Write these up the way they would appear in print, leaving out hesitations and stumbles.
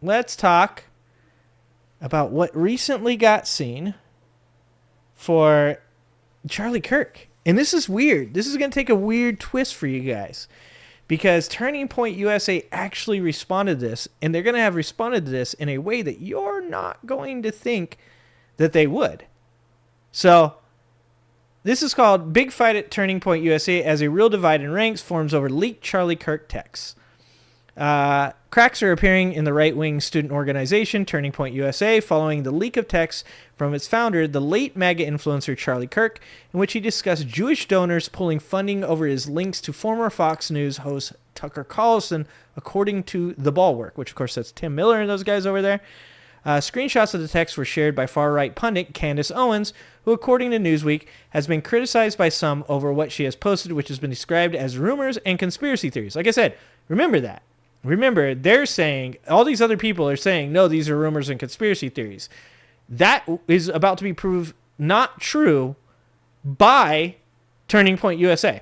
let's talk about what recently got seen for Charlie Kirk. And this is weird. This is going to take a weird twist for you guys, because Turning Point USA actually responded to this, and they're going to have responded to this in a way that you're not going to think that they would. So this is called Big Fight at Turning Point USA as a real divide in ranks forms over leaked Charlie Kirk texts. Cracks are appearing in the right-wing student organization Turning Point USA following the leak of texts from its founder, the late MAGA influencer Charlie Kirk, in which he discussed Jewish donors pulling funding over his links to former Fox News host Tucker Carlson, according to The Bulwark, which of course that's Tim Miller and those guys over there. Screenshots of the text were shared by far-right pundit Candace Owens, who, according to Newsweek, has been criticized by some over what she has posted, which has been described as rumors and conspiracy theories. Like I said, remember that. Remember, they're saying, all these other people are saying, no, these are rumors and conspiracy theories. That is about to be proved not true by Turning Point USA.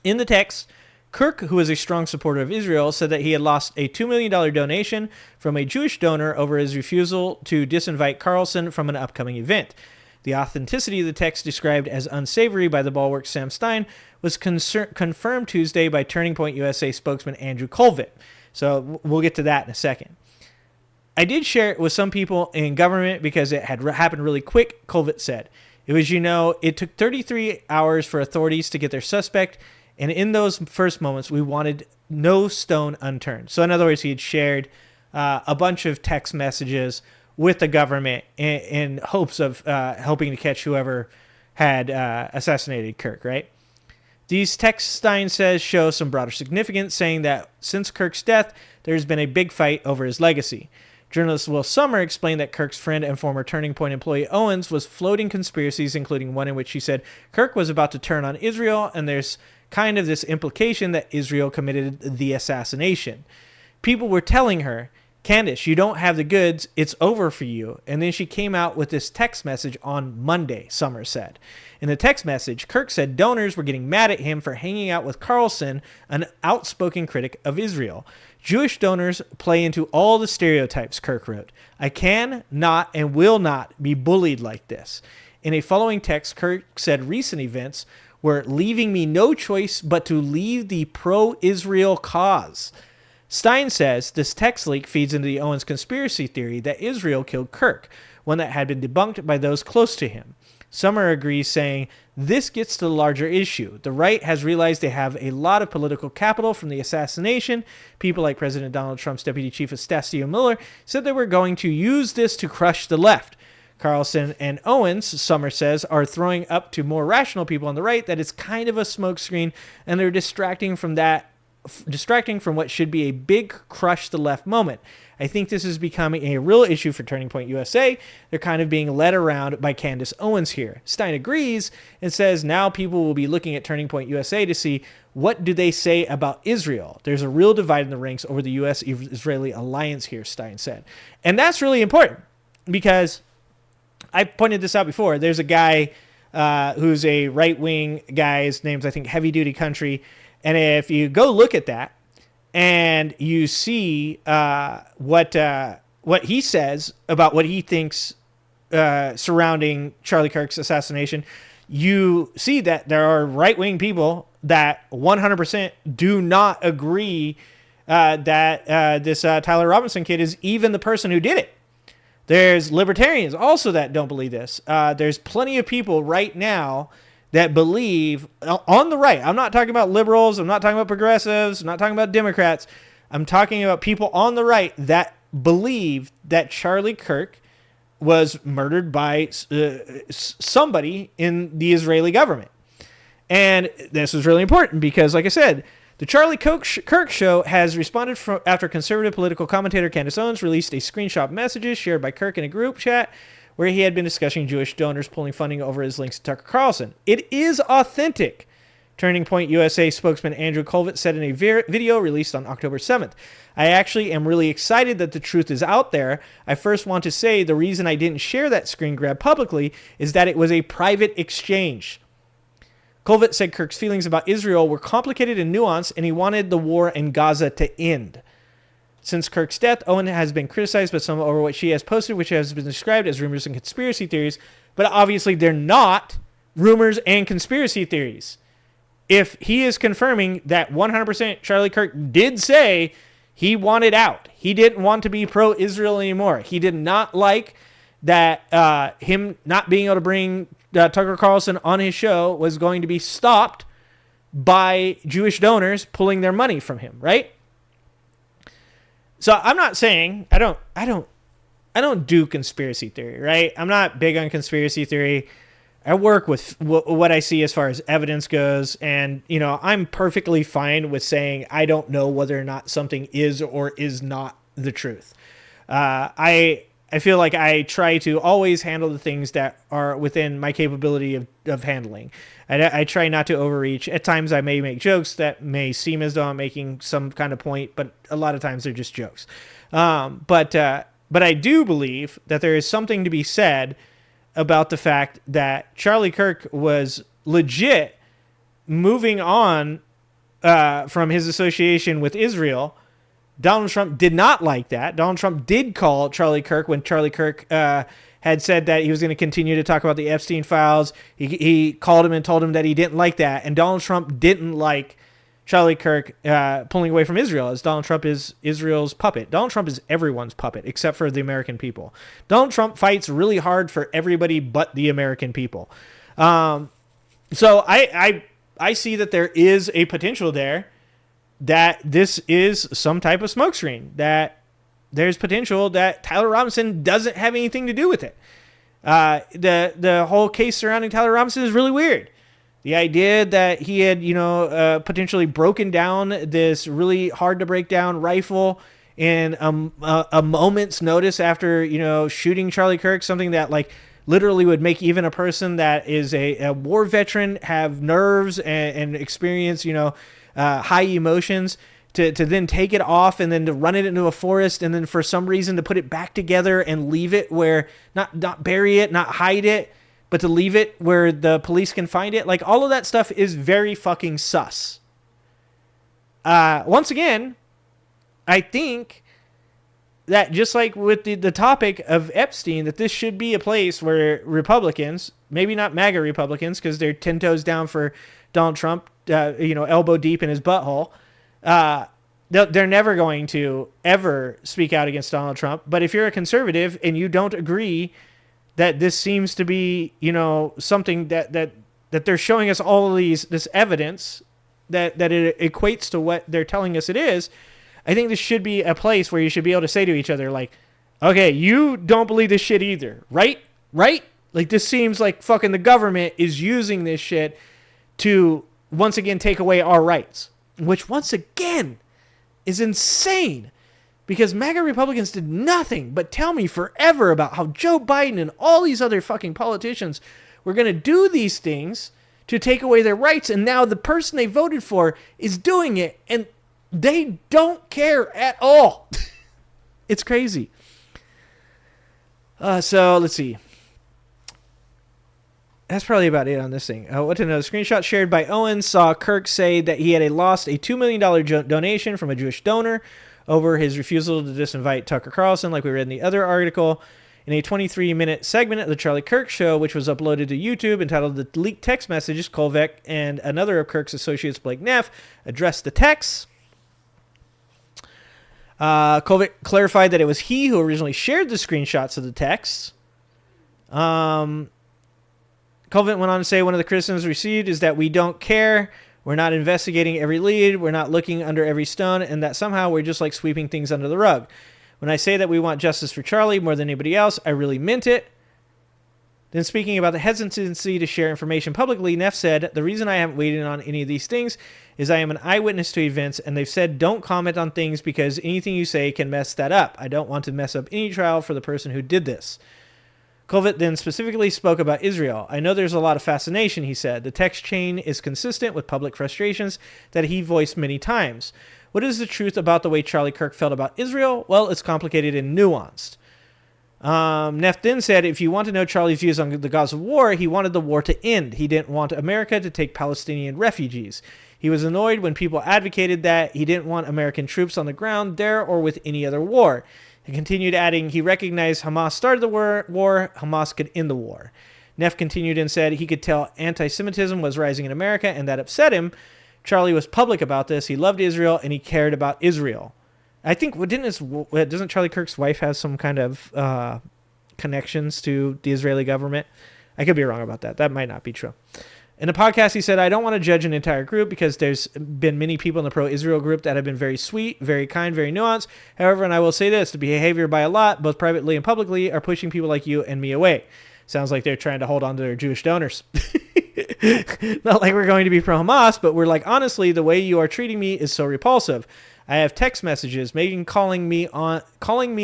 In the text, Kirk, who is a strong supporter of Israel, said that he had lost a $2 million donation from a Jewish donor over his refusal to disinvite Carlson from an upcoming event. The authenticity of the text, described as unsavory by the Bulwark's Sam Stein, was confirmed Tuesday by Turning Point USA spokesman Andrew Colvett. So we'll get to that in a second. I did share it with some people in government because it had happened really quick, Colvett said. It was, it took 33 hours for authorities to get their suspect, and in those first moments, we wanted no stone unturned. So in other words, he had shared a bunch of text messages with the government in hopes of helping to catch whoever had assassinated Kirk, right? These texts, Stein says, show some broader significance, saying that since Kirk's death, there's been a big fight over his legacy. Journalist Will Sommer explained that Kirk's friend and former Turning Point employee Owens was floating conspiracies, including one in which she said Kirk was about to turn on Israel, and there's kind of this implication that Israel committed the assassination. People were telling her, Candace, you don't have the goods, it's over for you. And then she came out with this text message on Monday, Sommer said. In the text message, Kirk said donors were getting mad at him for hanging out with Carlson, an outspoken critic of Israel. Jewish donors play into all the stereotypes, Kirk wrote. I can, not, and will not be bullied like this. In a following text, Kirk said recent events were leaving me no choice but to leave the pro-Israel cause. Stein says this text leak feeds into the Owens conspiracy theory that Israel killed Kirk, one that had been debunked by those close to him. Sommer agrees, saying, this gets to the larger issue. The right has realized they have a lot of political capital from the assassination. People like President Donald Trump's deputy chief of staff, Stephen Miller, said they were going to use this to crush the left. Carlson and Owens, Sommer says, are throwing up to more rational people on the right that it's kind of a smokescreen, and they're distracting from what should be a big crush the left moment. I think this is becoming a real issue for Turning Point USA. They're kind of being led around by Candace Owens here. Stein agrees and says now people will be looking at Turning Point USA to see what do they say about Israel. There's a real divide in the ranks over the U.S.-Israeli alliance here, Stein said. And that's really important because I pointed this out before. There's a guy who's a right-wing guy. His name's, I think, Heavy Duty Country. And if you go look at that and you see what he says about what he thinks surrounding Charlie Kirk's assassination, you see that there are right-wing people that 100% do not agree that this Tyler Robinson kid is even the person who did it. There's libertarians also that don't believe this. There's plenty of people right now that believe on the right. I'm not talking about liberals. I'm not talking about progressives. I'm not talking about Democrats. I'm talking about people on the right that believe that Charlie Kirk was murdered by somebody in the Israeli government. And this is really important because, like I said, the Charlie Kirk Show has responded after conservative political commentator Candace Owens released a screenshot of messages shared by Kirk in a group chat where he had been discussing Jewish donors pulling funding over his links to Tucker Carlson. It is authentic, Turning Point USA spokesman Andrew Colvett said in a video released on October 7th. I actually am really excited that the truth is out there. I first want to say the reason I didn't share that screen grab publicly is that it was a private exchange. Colvett said Kirk's feelings about Israel were complicated and nuanced, and he wanted the war in Gaza to end. Since Kirk's death, Owen has been criticized by some over what she has posted, which has been described as rumors and conspiracy theories. But obviously, they're not rumors and conspiracy theories. If he is confirming that 100% Charlie Kirk did say he wanted out, he didn't want to be pro-Israel anymore. He did not like that him not being able to bring Tucker Carlson on his show was going to be stopped by Jewish donors pulling their money from him, right? So I'm not saying I don't do conspiracy theory, right? I'm not big on conspiracy theory. I work with what I see as far as evidence goes, and I'm perfectly fine with saying I don't know whether or not something is or is not the truth. I feel like I try to always handle the things that are within my capability of handling. I try not to overreach. At times I may make jokes that may seem as though I'm making some kind of point, but a lot of times they're just jokes. But I do believe that there is something to be said about the fact that Charlie Kirk was legit moving on from his association with Israel. Donald Trump did not like that. Donald Trump did call Charlie Kirk when Charlie Kirk had said that he was going to continue to talk about the Epstein files. He called him and told him that he didn't like that. And Donald Trump didn't like Charlie Kirk pulling away from Israel, as Donald Trump is Israel's puppet. Donald Trump is everyone's puppet except for the American people. Donald Trump fights really hard for everybody but the American people. So I see that there is a potential there that this is some type of smokescreen, that there's potential that Tyler Robinson doesn't have anything to do with it. The whole case surrounding Tyler Robinson is really weird. The idea that he had, potentially broken down this really hard to break down rifle in a moment's notice after, shooting Charlie Kirk, something that literally would make even a person that is a war veteran have nerves and experience, high emotions, to then take it off and then to run it into a forest and then for some reason to put it back together and leave it where, not bury it, not hide it, but to leave it where the police can find it. All of that stuff is very fucking sus. Once again, I think that just like with the topic of Epstein, that this should be a place where Republicans, maybe not MAGA Republicans, because they're 10 toes down for Donald Trump, elbow deep in his butthole, they're never going to ever speak out against Donald Trump. But if you're a conservative and you don't agree that this seems to be, something that they're showing us all of this evidence that it equates to what they're telling us it is, I think this should be a place where you should be able to say to each other, okay, you don't believe this shit either, right? Right? This seems like fucking the government is using this shit to once again take away our rights, which once again is insane. Because MAGA Republicans did nothing but tell me forever about how Joe Biden and all these other fucking politicians were going to do these things to take away their rights. And now the person they voted for is doing it. And they don't care at all. It's crazy. So let's see. That's probably about it on this thing. What to know? The screenshot shared by Owens saw Kirk say that he had lost a $2 million donation from a Jewish donor over his refusal to disinvite Tucker Carlson, like we read in the other article. In a 23-minute segment of the Charlie Kirk Show, which was uploaded to YouTube, entitled The Leaked Text Messages, Kolvek and another of Kirk's associates, Blake Neff, addressed the texts. Kolvek clarified that it was he who originally shared the screenshots of the texts. Kolvek went on to say one of the criticisms received is that we don't care. We're not investigating every lead. We're not looking under every stone, and that somehow we're just sweeping things under the rug. When I say that we want justice for Charlie more than anybody else, I really meant it. Then speaking about the hesitancy to share information publicly, Neff said, the reason I haven't weighed in on any of these things is I am an eyewitness to events, and they've said don't comment on things because anything you say can mess that up. I don't want to mess up any trial for the person who did this. Kolvik then specifically spoke about Israel. I know there's a lot of fascination, he said. The text chain is consistent with public frustrations that he voiced many times. What is the truth about the way Charlie Kirk felt about Israel? Well, it's complicated and nuanced. Neff then said, if you want to know Charlie's views on the Gaza war, he wanted the war to end. He didn't want America to take Palestinian refugees. He was annoyed when people advocated that he didn't want American troops on the ground there or with any other war. He continued, adding he recognized Hamas started the war, Hamas could end the war. Neff continued and said he could tell anti-Semitism was rising in America and that upset him. Charlie was public about this. He loved Israel and he cared about Israel. I think, doesn't Charlie Kirk's wife have some kind of connections to the Israeli government? I could be wrong about that. That might not be true. In the podcast, he said, I don't want to judge an entire group because there's been many people in the pro-Israel group that have been very sweet, very kind, very nuanced. However, and I will say this, the behavior by a lot, both privately and publicly, are pushing people like you and me away. Sounds like they're trying to hold on to their Jewish donors. Not like we're going to be pro-Hamas, but we're like, honestly, the way you are treating me is so repulsive. I have text messages, Megan calling me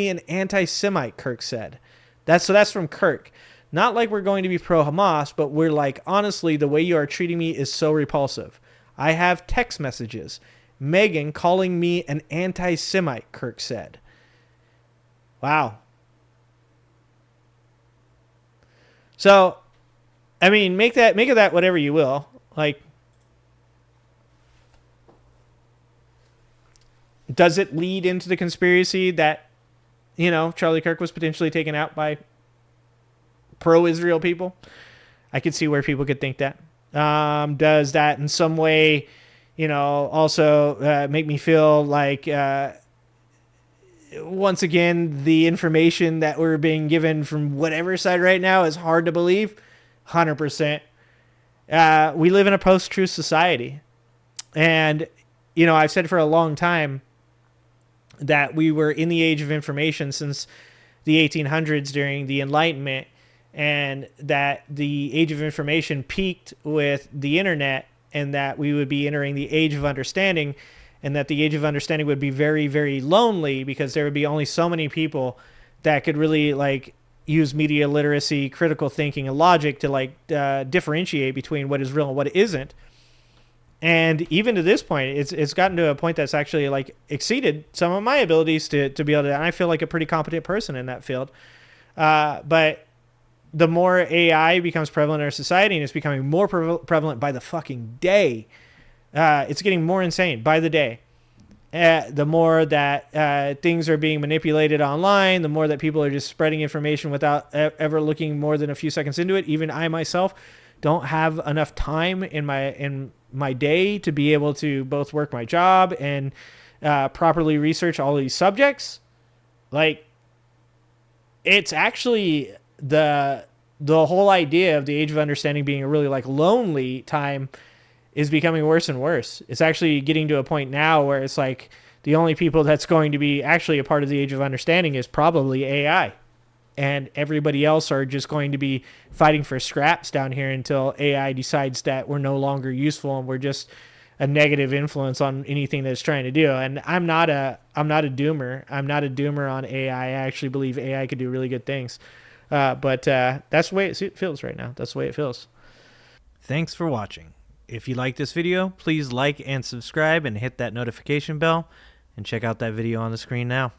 an anti-Semite, Kirk said. That's from Kirk. Not like we're going to be pro-Hamas, but we're like, honestly, the way you are treating me is so repulsive. I have text messages. Megan calling me an anti-Semite, Kirk said. Wow. So, I mean, make of that whatever you will. Like, does it lead into the conspiracy that, Charlie Kirk was potentially taken out by pro-Israel people? I could see where people could think that. Does that in some way, also make me feel like, once again, the information that we're being given from whatever side right now is hard to believe? 100%. We live in a post-truth society. And, I've said for a long time that we were in the age of information since the 1800s during the Enlightenment, and that the age of information peaked with the internet, and that we would be entering the age of understanding, and that the age of understanding would be very, very lonely because there would be only so many people that could really use media literacy, critical thinking, and logic to differentiate between what is real and what isn't. And even to this point, it's gotten to a point that's actually exceeded some of my abilities to be able to, and I feel like a pretty competent person in that field. But the more AI becomes prevalent in our society, and it's becoming more prevalent by the fucking day, it's getting more insane by the day. The more that things are being manipulated online, the more that people are just spreading information without ever looking more than a few seconds into it. Even I myself don't have enough time in my day to be able to both work my job and properly research all these subjects. It's actually the whole idea of the age of understanding being a really lonely time is becoming worse and worse. It's actually getting to a point now where it's the only people that's going to be actually a part of the age of understanding is probably AI. And everybody else are just going to be fighting for scraps down here until AI decides that we're no longer useful and we're just a negative influence on anything that it's trying to do. And I'm not a doomer. I'm not a doomer on AI. I actually believe AI could do really good things. But that's the way it feels right now. That's the way it feels. Thanks for watching. If you like this video, please like and subscribe and hit that notification bell, and check out that video on the screen now.